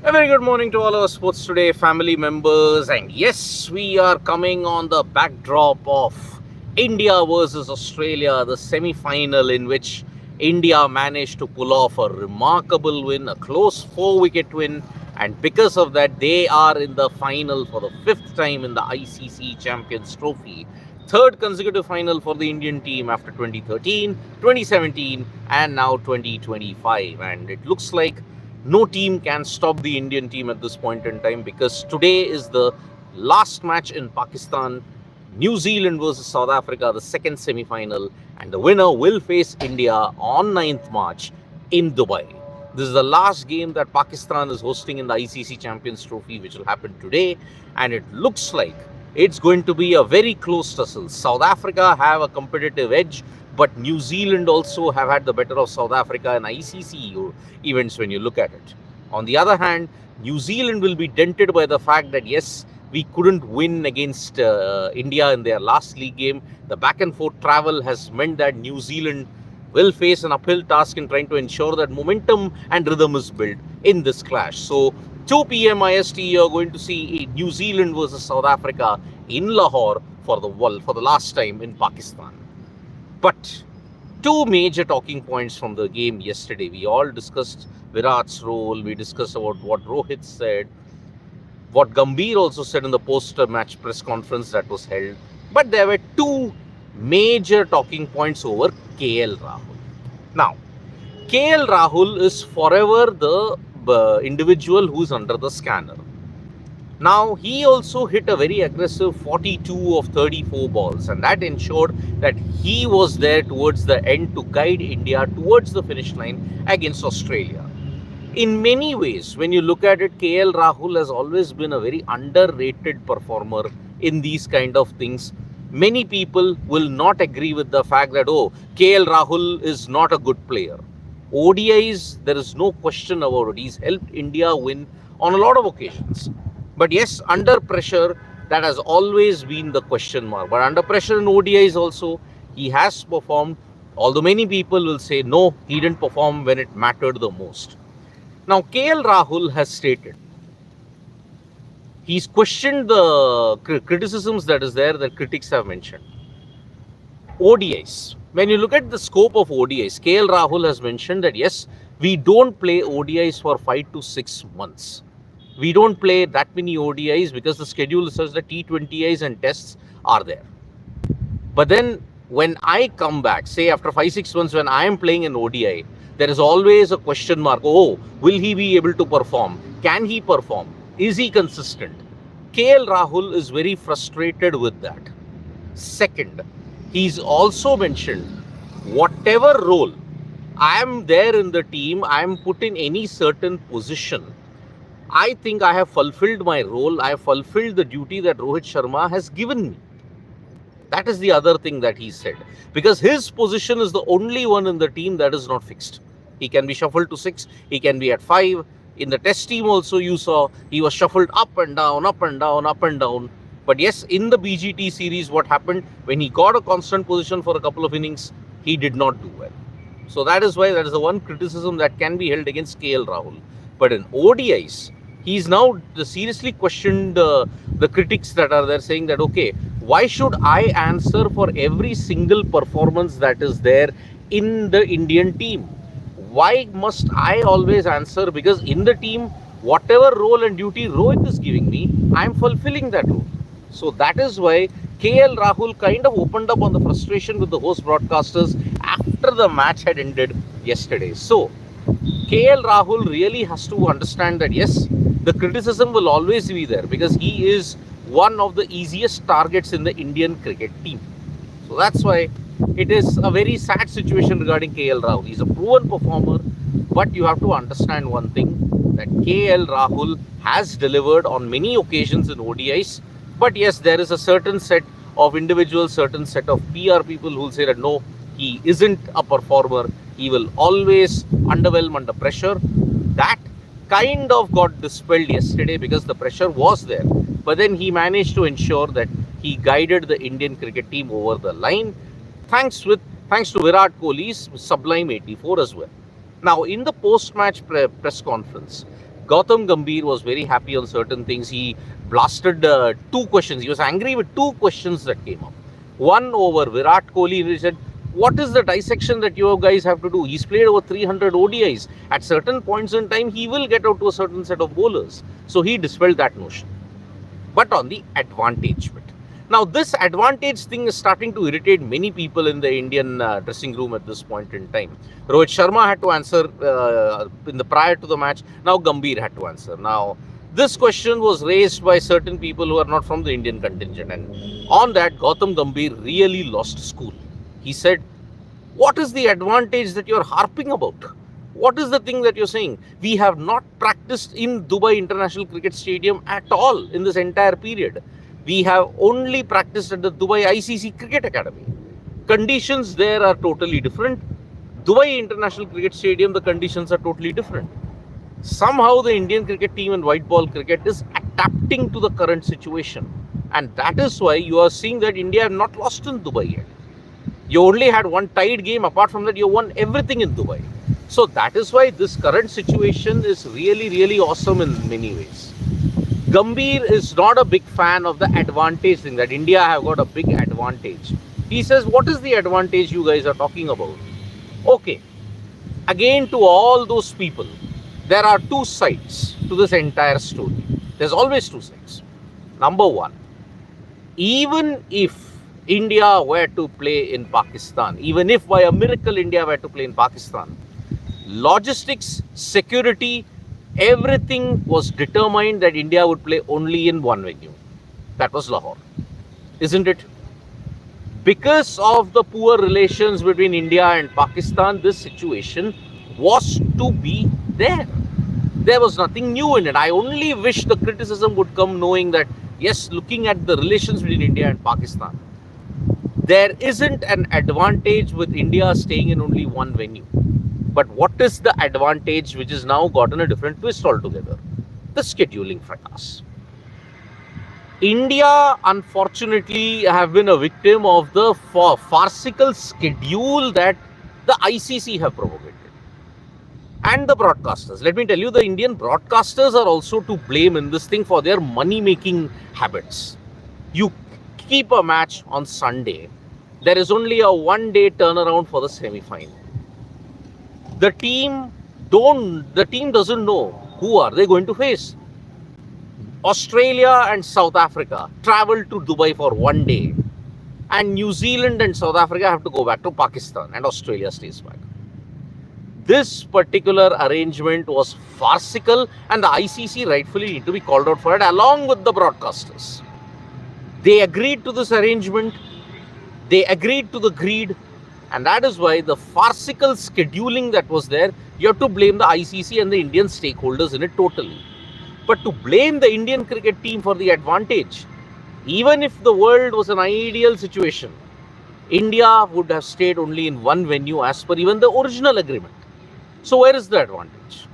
A very good morning to all our Sports Today family members. And yes, we are coming on the backdrop of India versus Australia, the semi-final in which India managed to pull off a remarkable win, a close 4-wicket win. And because of that, they are in the final for the fifth time in the ICC Champions Trophy. Third consecutive final for the Indian team after 2013, 2017 and now 2025. And it looks like no team can stop the Indian team at this point in time, because today is the last match in Pakistan. New Zealand versus South Africa, the second semi-final, and the winner will face India on 9th March in Dubai. This is the last game that Pakistan is hosting in the ICC Champions Trophy, which will happen today, and it looks like it's going to be a very close tussle. South Africa have a competitive edge, but New Zealand also have had the better of South Africa in ICC events when you look at it. On the other hand, New Zealand will be dented by the fact that yes, we couldn't win against India in their last league game. The back and forth travel has meant that New Zealand will face an uphill task in trying to ensure that momentum and rhythm is built in this clash. So 2 p.m. IST, you're going to see New Zealand versus South Africa in Lahore for the last time in Pakistan. But two major talking points from the game yesterday. We all discussed Virat's role. We discussed about what Rohit said, what Gambhir also said in the post-match press conference that was held. But there were two major talking points over KL Rahul. Now, KL Rahul is forever the individual who is under the scanner. Now, he also hit a very aggressive 42 of 34 balls, and that ensured that he was there towards the end to guide India towards the finish line against Australia. In many ways, when you look at it, KL Rahul has always been a very underrated performer in these kind of things. Many people will not agree with the fact that, oh, KL Rahul is not a good player. ODIs, there is no question about it. He's helped India win on a lot of occasions. But yes, under pressure, that has always been the question mark. But under pressure in ODIs also, he has performed, although many people will say, no, he didn't perform when it mattered the most. Now, KL Rahul has stated, he's questioned the criticisms that is there that critics have mentioned. ODIs. When you look at the scope of ODIs, KL Rahul has mentioned that yes, we don't play ODIs for 5 to 6 months. We don't play that many ODIs because the schedule is such that T20Is and tests are there. But then when I come back, say after 5-6 months when I am playing an ODI, there is always a question mark. Oh, will he be able to perform? Can he perform? Is he consistent? KL Rahul is very frustrated with that. Second, he's also mentioned whatever role I am there in the team, I am put in any certain position, I think I have fulfilled my role. I have fulfilled the duty that Rohit Sharma has given me. That is the other thing that he said. Because his position is the only one in the team that is not fixed. He can be shuffled to 6. He can be at 5. In the test team also you saw he was shuffled up and down, up and down, up and down. But yes, in the BGT series, what happened when he got a constant position for a couple of innings, he did not do well. So that is why that is the one criticism that can be held against KL Rahul. But in ODIs, he's now seriously questioned the critics that are there, saying that, okay, why should I answer for every single performance that is there in the Indian team? Why must I always answer? Because in the team, whatever role and duty Rohit is giving me, I am fulfilling that role. So that is why KL Rahul kind of opened up on the frustration with the host broadcasters after the match had ended yesterday. So KL Rahul really has to understand that yes, the criticism will always be there because he is one of the easiest targets in the Indian cricket team. So that's why it is a very sad situation regarding KL Rahul. He's a proven performer, but you have to understand one thing, that KL Rahul has delivered on many occasions in ODIs. But yes, there is a certain set of individuals, certain set of PR people who will say that no, he isn't a performer. He will always underwhelm under pressure. That kind of got dispelled yesterday because the pressure was there. But then he managed to ensure that he guided the Indian cricket team over the line. Thanks to Virat Kohli's sublime 84 as well. Now, in the post-match press conference, Gautam Gambhir was very happy on certain things. He blasted two questions. He was angry with two questions that came up. One over Virat Kohli. He said, what is the dissection that you guys have to do? He's played over 300 ODIs. At certain points in time, he will get out to a certain set of bowlers. So he dispelled that notion. But on the advantage bit. Now, this advantage thing is starting to irritate many people in the Indian dressing room at this point in time. Rohit Sharma had to answer prior to the match. Now, Gambhir had to answer. Now, this question was raised by certain people who are not from the Indian contingent. And on that, Gautam Gambhir really lost school. He said, what is the advantage that you're harping about? What is the thing that you're saying? We have not practiced in Dubai International Cricket Stadium at all in this entire period. We have only practiced at the Dubai ICC Cricket Academy. Conditions there are totally different. Dubai International Cricket Stadium, the conditions are totally different. Somehow the Indian cricket team in white ball cricket is adapting to the current situation. And that is why you are seeing that India have not lost in Dubai yet. You only had one tied game. Apart from that, you won everything in Dubai. So that is why this current situation is really, really awesome in many ways. Gambhir is not a big fan of the advantage thing, that India have got a big advantage. He says, what is the advantage you guys are talking about? Okay, again to all those people, there are two sides to this entire story. There's always two sides. Number one, even if India were to play in Pakistan, even if by a miracle India were to play in Pakistan, logistics, security, everything was determined that India would play only in one venue. That was Lahore. Isn't it? Because of the poor relations between India and Pakistan, this situation was to be there. There was nothing new in it. I only wish the criticism would come knowing that, yes, looking at the relations between India and Pakistan, there isn't an advantage with India staying in only one venue. But what is the advantage which has now gotten a different twist altogether? The scheduling fracas. India, unfortunately, have been a victim of the farcical schedule that the ICC have propagated. And the broadcasters. Let me tell you, the Indian broadcasters are also to blame in this thing for their money-making habits. You keep a match on Sunday. There is only a one-day turnaround for the semi-final. The team doesn't know who are they going to face. Australia and South Africa travel to Dubai for one day, and New Zealand and South Africa have to go back to Pakistan, and Australia stays back. This particular arrangement was farcical, and the ICC rightfully need to be called out for it along with the broadcasters. They agreed to this arrangement. They agreed to the greed. And that is why the farcical scheduling that was there, you have to blame the ICC and the Indian stakeholders in it totally. But to blame the Indian cricket team for the advantage, even if the world was an ideal situation, India would have stayed only in one venue as per even the original agreement. So where is the advantage?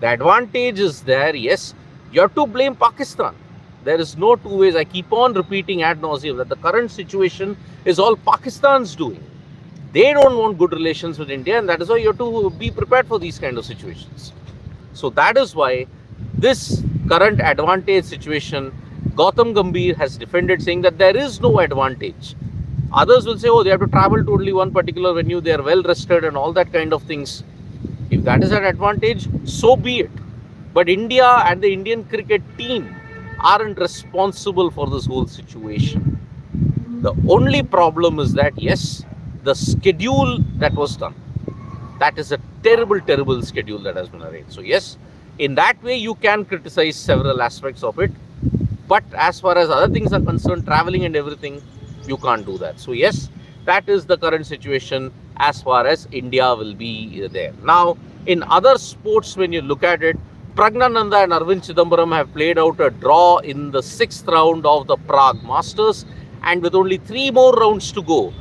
The advantage is there, yes. You have to blame Pakistan. There is no two ways. I keep on repeating ad nauseum that the current situation is all Pakistan's doing. They don't want good relations with India, and that is why you have to be prepared for these kind of situations. So that is why this current advantage situation, Gautam Gambhir has defended, saying that there is no advantage. Others will say, oh, they have to travel to only one particular venue, they are well rested and all that kind of things. If that is an advantage, so be it. But India and the Indian cricket team aren't responsible for this whole situation. The only problem is that, yes, the schedule that was done, that is a terrible, terrible schedule that has been arranged. So yes, in that way you can criticize several aspects of it, but as far as other things are concerned, traveling and everything, you can't do that. So yes, that is the current situation as far as India will be there. Now, in other sports, when you look at it, Praggnanandhaa and Aravindh Chidambaram have played out a draw in the 6th round of the Prague Masters, and with only 3 more rounds to go,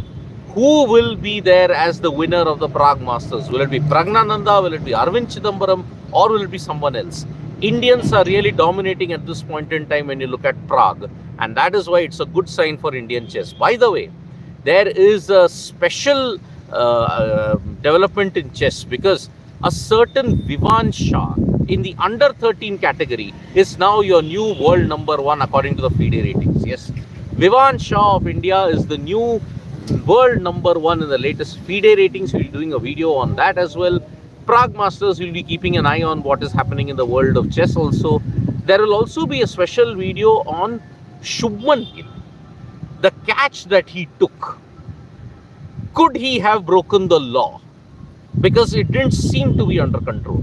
who will be there as the winner of the Prague Masters? Will it be Praggnanandhaa? Will it be Aravindh Chidambaram? Or will it be someone else? Indians are really dominating at this point in time when you look at Prague. And that is why it's a good sign for Indian chess. By the way, there is a special development in chess, because a certain Vivan Shah in the under 13 category is now your new world number one according to the FIDE ratings. Yes, Vivan Shah of India is the new world number one in the latest FIDE ratings. We'll be doing a video on that as well. Prague Masters, we'll be keeping an eye on what is happening in the world of chess also. There will also be a special video on Shubman Gill, the catch that he took. Could he have broken the law? Because it didn't seem to be under control.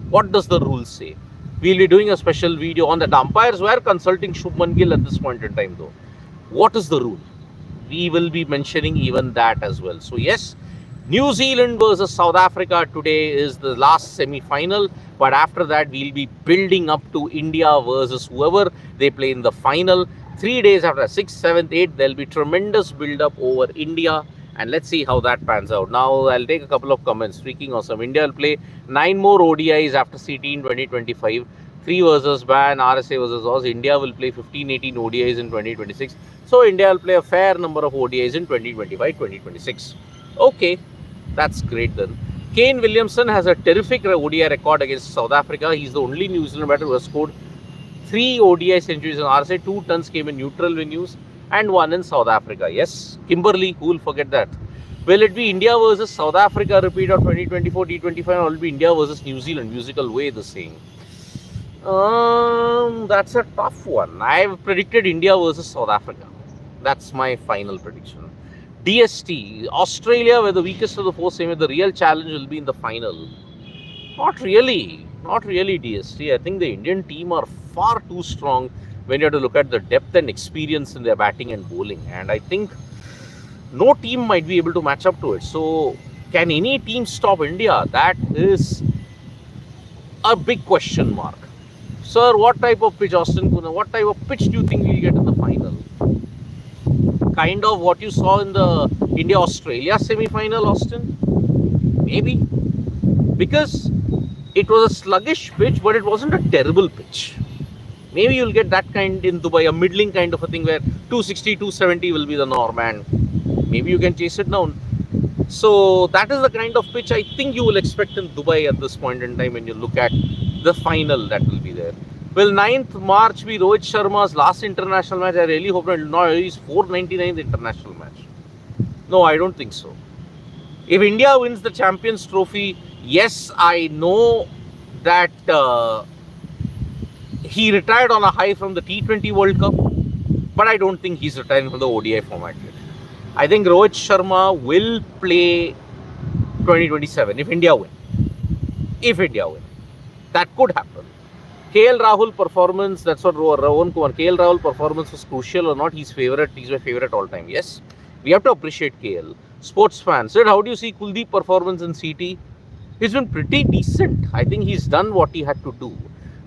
What does the rule say? We'll be doing a special video on that. The umpires were consulting Shubman Gill at this point in time though. What is the rule? We will be mentioning even that as well. So yes, New Zealand versus South Africa today is the last semi-final. But after that, we'll be building up to India versus whoever they play in the final. 3 days after, 6th, 7th, 8th, there'll be tremendous build-up over India. And let's see how that pans out. Now, I'll take a couple of comments. Freaking awesome. India will play 9 more ODIs after CT in 2025. 3 versus Ban, RSA versus Oz. India will play 15-18 ODIs in 2026. So, India will play a fair number of ODIs in 2025-2026. Okay, that's great then. Kane Williamson has a terrific ODI record against South Africa. He's the only New Zealand batter who has scored 3 ODI centuries in RSA. 2 tons came in neutral venues and 1 in South Africa. Yes, Kimberly, who will forget that? Will it be India versus South Africa repeat of 2024 T25 or will it be India versus New Zealand? Musical way the saying. That's a tough one. I've predicted India versus South Africa. That's my final prediction. DST, Australia were the weakest of the 4 semi. The real challenge will be in the final. Not really DST. I think the Indian team are far too strong when you have to look at the depth and experience in their batting and bowling. And I think no team might be able to match up to it. So can any team stop India? That is a big question mark. Sir, what type of pitch, Austin Kuna, what type of pitch do you think we'll get in the final? Kind of what you saw in the India-Australia semi-final, Austin? Maybe. Because it was a sluggish pitch, but it wasn't a terrible pitch. Maybe you'll get that kind in Dubai, a middling kind of a thing where 260, 270 will be the norm and maybe you can chase it down. So that is the kind of pitch I think you will expect in Dubai at this point in time when you look at the final that will be there. Will 9th March be Rohit Sharma's last international match? I really hope not. His 499th international match. No, I don't think so. If India wins the Champions Trophy, yes, I know that he retired on a high from the T20 World Cup, but I don't think he's retiring from the ODI format yet. I think Rohit Sharma will play 2027 if India win. That could happen. KL Rahul performance, that's what Rowan Kumar, KL Rahul performance was crucial or not, he's my favorite all time. Yes, we have to appreciate KL. Sports fans, said, how do you see Kuldeep performance in CT? He's been pretty decent. I think he's done what he had to do.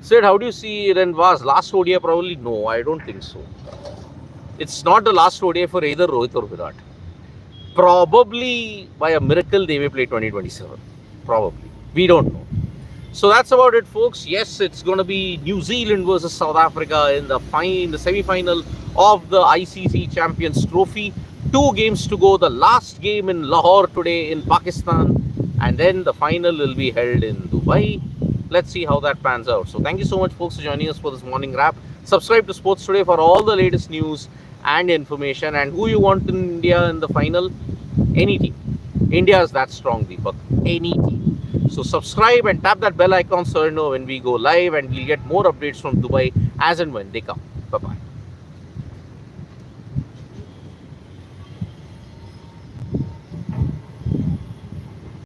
Said, how do you see Renvas? Last ODI probably? No, I don't think so. It's not the last ODI for either Rohit or Virat. Probably by a miracle they may play 2027. Probably. We don't know. So that's about it, folks. Yes, it's going to be New Zealand versus South Africa in the semi-final of the ICC Champions Trophy. 2 games to go. The last game in Lahore today in Pakistan. And then the final will be held in Dubai. Let's see how that pans out. So thank you so much, folks, for joining us for this morning wrap. Subscribe to Sports Today for all the latest news and information. And who you want in India in the final? Any team. India is that strong, Deepak. Any team. So subscribe and tap that bell icon so you know when we go live, and we'll get more updates from Dubai as and when they come. Bye-bye.